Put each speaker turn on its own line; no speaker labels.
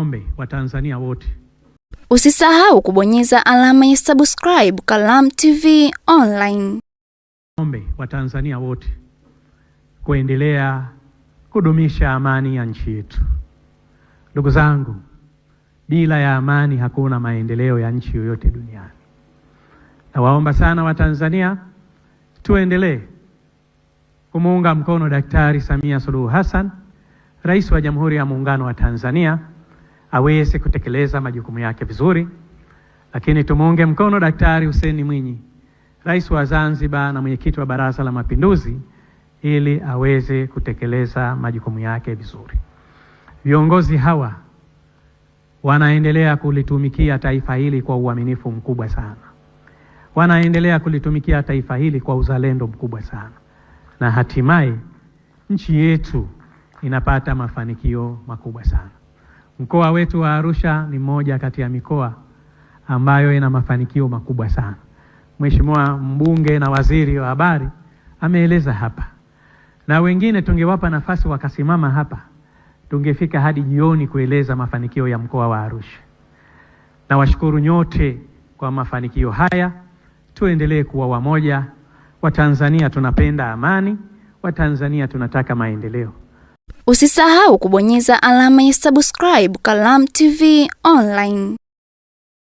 Niwaombe Watanzania wote,
usisahau kubonyeza alama ya subscribe Kalamu TV Online.
Niwaombe Watanzania wote kuendelea kudumisha amani ya nchi yetu. Ndugu zangu, bila ya amani hakuna maendeleo ya nchi yoyote duniani. Nawaomba sana Watanzania tuendelee kumuunga mkono Daktari Samia Suluhu Hassan, Rais wa Jamhuri ya Muungano wa Tanzania, aweze kutekeleza majukumu yake vizuri. Lakini tumuunge mkono Daktari Hussein Mwinyi, Rais wa Zanzibar na Mwenyekiti wa Baraza la Mapinduzi, ili aweze kutekeleza majukumu yake vizuri. Viongozi hawa wanaendelea kulitumikia taifa hili kwa uaminifu mkubwa sana. Wanaendelea kulitumikia taifa hili kwa uzalendo mkubwa sana. Na hatimaye nchi yetu inapata mafanikio makubwa sana. Mkoa wetu wa Arusha ni mmoja kati ya mikoa ambayo ina mafanikio makubwa sana. Mheshimiwa mbunge na waziri wa habari ameeleza hapa. Na wengine tungewapa nafasi wakasimama hapa, tungefika hadi jioni kueleza mafanikio ya mkoa wa Arusha. Na washukuru nyote kwa mafanikio haya. Tuendelee kuwa wamoja. Watanzania tunapenda amani, Watanzania tunataka maendeleo.
Usisahau kubonyeza alama ya subscribe Kalamu TV Online.